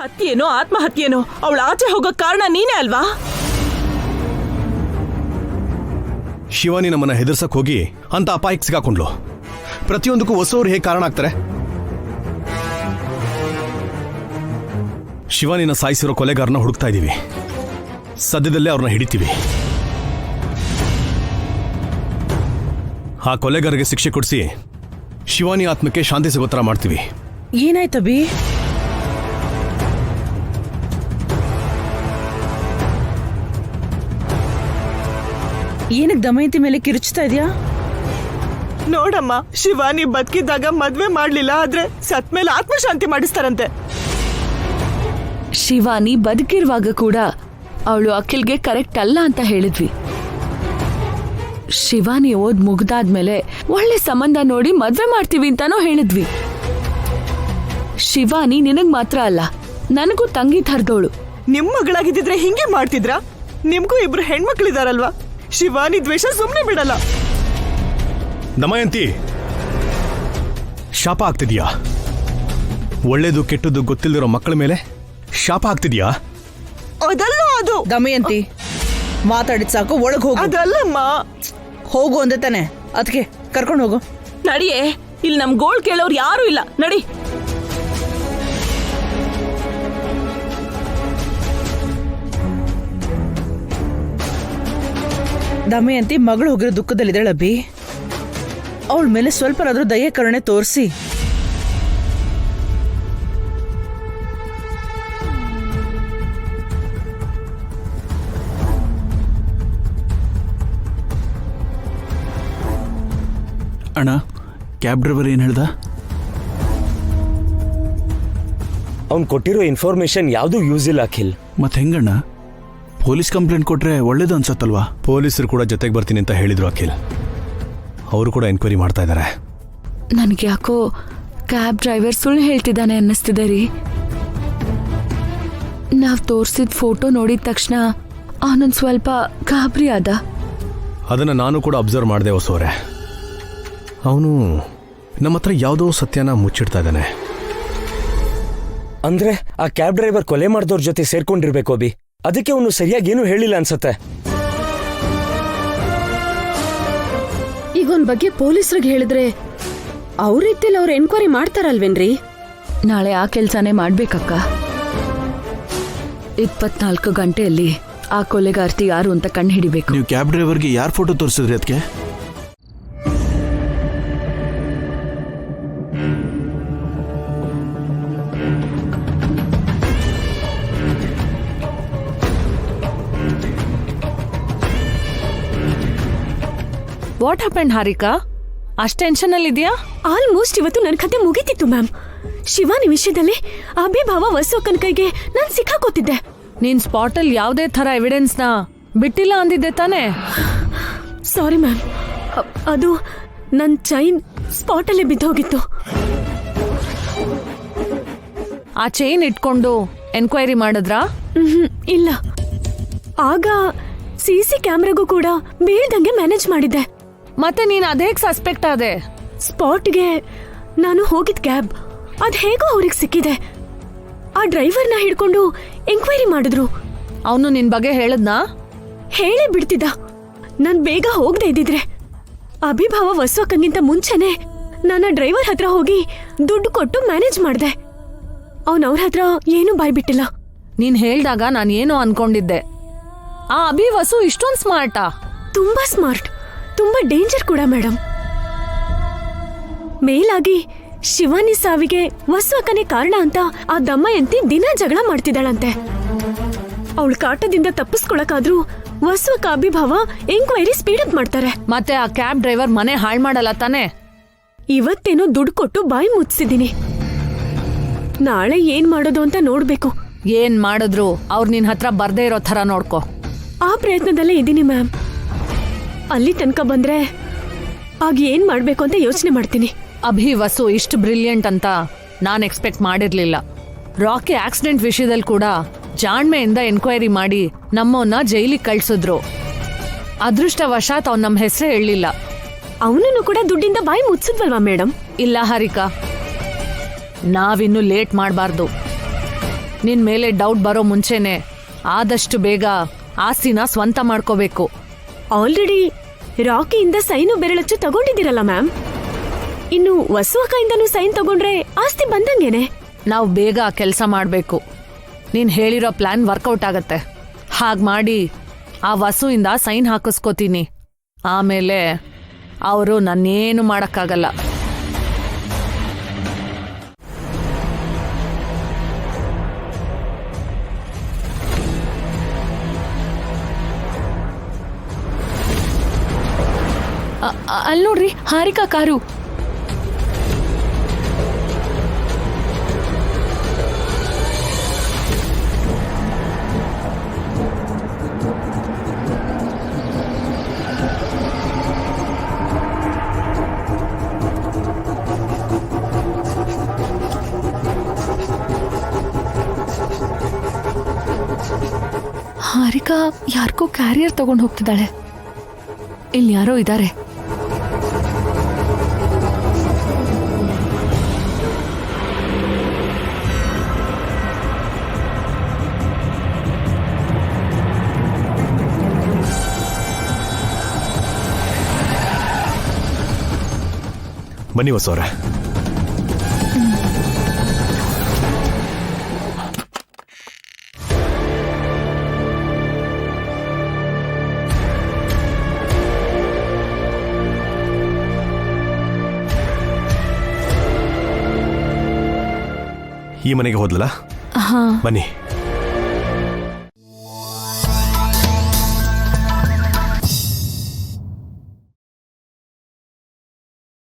ಹತ್ಯೆನೋ ಆತ್ಮಹತ್ಯೆನೋ ಅವಳು ಆಚೆ ಹೋಗೋ ಕಾರಣ ನೀನೇ ಅಲ್ವಾ? ಶಿವಾನಿ ನಮ್ಮನ್ನ ಹೆದರ್ಸಕ್ ಹೋಗಿ ಅಂತ ಅಪಾಯಕ್ಕೆ ಸಿಗಾಕೊಂಡ್ಲು. ಪ್ರತಿಯೊಂದಕ್ಕೂ ಹೊಸವ್ರು ಹೇಗೆ ಕಾರಣ ಆಗ್ತಾರೆ? ಶಿವಾನಿನ ಸಾಯಿಸಿರೋ ಕೊಲೆಗಾರನ ಹುಡುಕ್ತಾ ಇದ್ದೀವಿ. ಸದ್ಯದಲ್ಲೇ ಅವ್ರನ್ನ ಹಿಡಿತೀವಿ. ಆ ಕೊಲೆಗಾರರಿಗೆ ಶಿಕ್ಷೆ ಕೊಡಿಸಿ ಶಿವಾನಿ ಆತ್ಮಕ್ಕೆ ಶಾಂತಿ ಸಿಗೋ ಥರ ಮಾಡ್ತೀವಿ. ಏನಾಯ್ತಬಿ? ಏನಕ್ಕೆ ದಮಯಂತಿ ಮೇಲೆ ಕಿರುಚ್ತಾ ಇದೆಯಾ? ನೋಡಮ್ಮ, ಶಿವಾನಿ ಬದುಕಿದ್ದಾಗ ಮದ್ವೆ ಮಾಡ್ಲಿಲ್ಲ, ಆದ್ರೆ ಸತ್ ಮೇಲೆ ಆತ್ಮಶಾಂತಿ ಮಾಡಿಸ್ತಾರಂತೆ. ಶಿವಾನಿ ಬದುಕಿರುವಾಗ ಕೂಡ ಅವಳು ಅಖಿಲ್ಗೆ ಕರೆಕ್ಟ್ ಅಲ್ಲ ಅಂತ ಹೇಳಿದ್ವಿ. ಶಿವಾನಿ ಓದ್ ಮುಗ್ದಾದ್ಮೇಲೆ ಒಳ್ಳೆ ಸಂಬಂಧ ನೋಡಿ ಮದ್ವೆ ಮಾಡ್ತೀವಿ ಅಂತಾನೋ ಹೇಳಿದ್ವಿ. ಶಿವಾನಿ ನಿನಗ್ ಮಾತ್ರ ಅಲ್ಲ, ನನಗೂ ತಂಗಿ ಥರದೋಳು. ನಿಮ್ ಮಗಳಾಗಿದ್ದಿದ್ರೆ ಹಿಂಗೆ ಮಾಡ್ತಿದ್ರ? ನಿಮ್ಗೂ ಇಬ್ರು ಹೆಣ್ಮಕ್ಳಿದಾರಲ್ವಾ? ಶಿವಾನಿ ದ್ವೇಷ ಸುಮ್ನೆ ಬಿಡಲ್ಲ. ದಮಯಂತಿ, ಶಾಪ ಆಗ್ತಿದ್ಯಾ? ಒಳ್ಳೇದು ಕೆಟ್ಟದ್ದು ಗೊತ್ತಿಲ್ದಿರೋ ಮಕ್ಕಳ ಮೇಲೆ ಶಾಪ ಆಗ್ತಿದ್ಯಾ? ಅದಲ್ಲ ಅದು. ದಮಯಂತಿ, ಮಾತಾಡಿದ್ ಸಾಕು, ಒಳಗ್ ಹೋಗು. ಅದಲ್ಲಮ್ಮ. ಹೋಗು ಅಂದೆ ತಾನೆ, ಅದಕ್ಕೆ ಕರ್ಕೊಂಡು ಹೋಗು. ನಡಿಯೇ, ಇಲ್ಲಿ ನಮ್ ಗೋಳ್ ಕೇಳೋರು ಯಾರು ಇಲ್ಲ, ನಡಿ. ದಮಯಂತಿ ಮಗಳು ಹೋಗಿರೋ ದುಃಖದಲ್ಲಿದ್ದಾಳೆ ಅಬ್ಬಿ. ಅವಳ ಮೇಲೆ ಸ್ವಲ್ಪರಾದ್ರೂ ದಯೆ ಕರುಣೆ ತೋರಿಸಿ. ಅಣ್ಣ, ಕ್ಯಾಬ್ ಡ್ರೈವರ್ ಏನ್ ಹೇಳ್ದ? ಅವ್ನು ಕೊಟ್ಟಿರೋ ಇನ್ಫಾರ್ಮೇಶನ್ ಯಾವ್ದು ಯೂಸ್ ಇಲ್ಲ ಅಖಿಲ್. ಮತ್ತೆ ಹೆಂಗಣ್ಣ? ಪೊಲೀಸ್ ಕಂಪ್ಲೇಂಟ್ ಕೊಟ್ರೆ ಒಳ್ಳೇದು ಅನ್ಸತ್ತಲ್ವಾ? ಪೊಲೀಸರು ಕೂಡ ಜೊತೆಗೆ ಬರ್ತೀನಿ ಅಂತ ಹೇಳಿದ್ರು ಅಖಿಲ್. ಅವರು ಕೂಡ ಎನ್ಕ್ವೈರಿ ಮಾಡ್ತಾ ಇದ್ದಾರೆ. ನನ್ಗೆ ಯಾಕೋ ಕ್ಯಾಬ್ ಡ್ರೈವರ್ ಸುಳ್ಳು ಹೇಳ್ತಿದ್ದಾನೆ ಅನ್ನಿಸ್ತಿದೆ ರೀ. ನಾವ್ ತೋರ್ಸಿದ ಫೋಟೋ ನೋಡಿದ ತಕ್ಷಣ ಅವನೊಂದ್ ಸ್ವಲ್ಪ ಗಾಬರಿ ಆದ. ಅದನ್ನ ನಾನು ಕೂಡ ಅಬ್ಸರ್ವ್ ಮಾಡಿದೆ ಹೊಸವರೇ. ಅವನು ನಮ್ಮ ಹತ್ರ ಯಾವುದೋ ಸತ್ಯನ ಮುಚ್ಚಿಡ್ತಾ ಇದ್ದಾನೆ. ಅಂದ್ರೆ ಆ ಕ್ಯಾಬ್ ಡ್ರೈವರ್ ಕೊಲೆ ಮಾಡಿದವ್ರ ಜೊತೆ ಸೇರ್ಕೊಂಡಿರ್ಬೇಕು ಅಭಿ. ಅದಕ್ಕೆ ಅವನು ಸರಿಯಾಗಿ ಏನು ಹೇಳಿಲ್ಲ ಅನ್ಸತ್ತೆ. ಈಗ ಒಂದ್ ಬಗ್ಗೆ ಪೊಲೀಸರಿಗೆ ಹೇಳಿದ್ರೆ ಅವ್ರ ರೀತಿಯಲ್ಲಿ ಅವ್ರು ಎನ್ಕ್ವೈರಿ ಮಾಡ್ತಾರಲ್ವೇನ್ರಿ? ನಾಳೆ ಆ ಕೆಲ್ಸನೇ ಮಾಡ್ಬೇಕಕ್ಕ. 24 ಗಂಟೆಯಲ್ಲಿ ಆ ಕೊಲೆಗಾರ್ತಿ ಯಾರು ಅಂತ ಕಂಡು ಹಿಡಿಬೇಕು. ನೀವು ಕ್ಯಾಬ್ ಡ್ರೈವರ್ಗೆ ಯಾರ್ ಫೋಟೋ ತೋರಿಸಿದ್ರಿ ಅದಕ್ಕೆ? What happen Harika? ಅಷ್ಟ್ ಟೆನ್ಷನ್ ಅಲ್ಲಿ ಇದೆಯಾ? ಆಲ್ಮೋಸ್ಟ್ ಇವತ್ತು ನನ್ನ ಕತೆ ಮುಗೀತಿತ್ತು ಮ್ಯಾಮ್. ಶಿವಾನಿ ವಿಷಯದಲ್ಲಿ ಅಭಿಭಾವ ವಸುಕನ್ ಕೈಗೆ ನಾನು ಸಿಕ್ಕಾಕೋತಿದ್ದೆ. ನೀನ್ ಸ್ಪಾಟ್ ಅಲ್ಲಿ ಯಾವುದೇ ತರ ಎವಿಡೆನ್ಸ್ ನ ಬಿಟ್ಟಿಲ್ಲ ಅಂದಿದ್ದೆ ತಾನೆ? ಸಾರಿ ಮ್ಯಾಮ್, ಅದು ನನ್ನ ಚೈನ್ ಸ್ಪಾಟ್ ಅಲ್ಲೇ ಬಿದ್ದೋಗಿತ್ತು. ಆ ಚೈನ್ ಇಟ್ಕೊಂಡು ಎನ್ಕ್ವೈರಿ ಮಾಡಿದ್ರಾ? ಇಲ್ಲ, ಆಗ ಸಿಸಿ ಕ್ಯಾಮ್ರಾಗೂ ಕೂಡ ಬೀಳ್ದಂಗೆ ಮ್ಯಾನೇಜ್ ಮಾಡಿದ್ದೆ. ಮತ್ತೆ ನೀನ್ ಅದೇಗ್ ಸಸ್ಪೆಕ್ಟ್ ಆದೆ? ಸ್ಪಾಟ್ಗೆ ನಾನು ಹೋಗಿದ್ ಕ್ಯಾಬ್ ಅದ್ ಹೇಗೋ ಅವ್ರಿಗೆ ಸಿಕ್ಕಿದೆ. ಆ ಡ್ರೈವರ್ನ ಹಿಡ್ಕೊಂಡು ಎಂಕ್ವೈರಿ ಮಾಡಿದ್ರು. ಅವನು ನಿನ್ ಬಗ್ಗೆ ಹೇಳದ್ನಾ? ಹೇಳೇ ಬಿಡ್ತಿದ್ದ. ನಾನ್ ಬೇಗ ಹೋಗದೆ ಇದ್ದಿದ್ರೆ ಅಭಿಭಾವ ವಸುವಕ್ಕಂಗಿಂತ ಮುಂಚೆನೆ ನಾನು ಡ್ರೈವರ್ ಹತ್ರ ಹೋಗಿ ದುಡ್ಡು ಕೊಟ್ಟು ಮ್ಯಾನೇಜ್ ಮಾಡ್ದೆ. ಅವ್ರ ಹತ್ರ ಏನೂ ಬಾಯ್ಬಿಟ್ಟಿಲ್ಲ. ನೀನ್ ಹೇಳ್ದಾಗ ನಾನ್ ಏನೋ ಅನ್ಕೊಂಡಿದ್ದೆ. ಆ ಅಭಿವಸು ಇಷ್ಟೊಂದ್ ಸ್ಮಾರ್ಟಾ? ತುಂಬಾ ಸ್ಮಾರ್ಟ್, ತುಂಬಾ ಡೇಂಜರ್ ಕೂಡ ಮೇಡಮ್. ಮೇಲಾಗಿ ಶಿವಾನಿ ಸಾವಿಗೆ ವಸುವಕ್ಕನೇ ಕಾರಣ ಅಂತ ಆ ದಮಯಂತಿ ದಿನ ಜಗಳ ಮಾಡ್ತಿದ್ದಾಳಂತೆ. ಅವಳ ಕಾಟದಿಂದ ತಪ್ಪಿಸ್ಕೊಳಕಾದ್ರೂ ವಸುವಕ್ಕ ಅಭಿಭಾವ ಎಂಕ್ವೈರಿ ಸ್ಪೀಡಪ್ ಮಾಡ್ತಾರೆ. ಮತ್ತೆ ಆ ಕ್ಯಾಬ್ ಡ್ರೈವರ್ ಮನೆ ಹಾಳ್ ಮಾಡಲ್ಲ ತಾನೆ? ಇವತ್ತೇನೋ ದುಡ್ಡು ಕೊಟ್ಟು ಬಾಯಿ ಮುಚ್ಚಿಸಿದೀನಿ. ನಾಳೆ ಏನ್ ಮಾಡೋದು ಅಂತ ನೋಡ್ಬೇಕು. ಏನ್ ಮಾಡಿದ್ರು ಅವ್ರು ನಿನ್ ಹತ್ರ ಬರ್ದೇ ಇರೋ ತರ ನೋಡ್ಕೋ. ಆ ಪ್ರಯತ್ನದಲ್ಲೇ ಇದ್ದೀನಿ ಮ್ಯಾಮ್. ಅಲ್ಲಿ ತನಕ ಬಂದ್ರೆ ಆಗ ಏನ್ ಮಾಡ್ಬೇಕು ಅಂತ ಯೋಚನೆ ಮಾಡ್ತೀನಿ. ಅಭಿವಸು ಇಷ್ಟು ಬ್ರಿಲಿಯಂಟ್ ಅಂತ ನಾನ್ ಎಕ್ಸ್ಪೆಕ್ಟ್ ಮಾಡಿರ್ಲಿಲ್ಲ. ರಾಕಿ ಆಕ್ಸಿಡೆಂಟ್ ವಿಷಯದಲ್ಲಿ ಕೂಡ ಜಾಣ್ಮೆಯಿಂದ ಎನ್ಕ್ವೈರಿ ಮಾಡಿ ನಮ್ಮನ್ನ ಜೈಲಿಗೆ ಕಳ್ಸಿದ್ರು. ಅದೃಷ್ಟವಶಾತ್ ಅವ್ನು ನಮ್ಮ ಹೆಸರೇ ಹೇಳಲಿಲ್ಲ. ಅವನನ್ನು ಕೂಡ ದುಡ್ಡಿಂದ ಬಾಯಿ ಮುಚ್ಚಿದ್ವಲ್ವಾ ಮೇಡಮ್? ಇಲ್ಲ ಹಾರಿಕಾ, ನಾವಿನ್ನು ಲೇಟ್ ಮಾಡಬಾರ್ದು. ನಿನ್ ಮೇಲೆ ಡೌಟ್ ಬರೋ ಮುಂಚೆನೆ ಆದಷ್ಟು ಬೇಗ ಆಸ್ತಿನ ಸ್ವಂತ ಮಾಡ್ಕೋಬೇಕು. ಆಲ್ರೆಡಿ ರಾಕಿಯಿಂದ ಸೈನು ಬೆರಳಚ್ಚು ತಗೊಂಡಿದ್ದೀರಲ್ಲ ಮ್ಯಾಮ್, ಇನ್ನು ವಸು ಅಕ್ಕಯಿಂದನೂ ಸೈನ್ ತಗೊಂಡ್ರೆ ಆಸ್ತಿ ಬಂದಂಗೆನೆ. ನಾವು ಬೇಗ ಕೆಲಸ ಮಾಡಬೇಕು. ನೀನ್ ಹೇಳಿರೋ ಪ್ಲಾನ್ ವರ್ಕೌಟ್ ಆಗತ್ತೆ. ಹಾಗೆ ಮಾಡಿ ಆ ವಸುವಿಂದ ಸೈನ್ ಹಾಕಿಸ್ಕೋತೀನಿ. ಆಮೇಲೆ ಅವರು ನನ್ನೇನು ಮಾಡಕ್ಕಾಗಲ್ಲ. ಅಲ್ಲಿ ನೋಡ್ರಿ, ಹಾರಿಕಾ ಕಾರು. ಹಾರಿಕಾ ಯಾರಿಗೋ ಕ್ಯಾರಿಯರ್ ತಗೊಂಡು ಹೋಗ್ತಿದ್ದಾಳೆ. ಇಲ್ಲಿ ಯಾರೋ ಇದ್ದಾರೆ. ಬನ್ನಿ ವಸು ಅವರೇ. ಈ ಮನೆಗೆ ಹೋದ್ಲಲ್ಲ, ಬನ್ನಿ.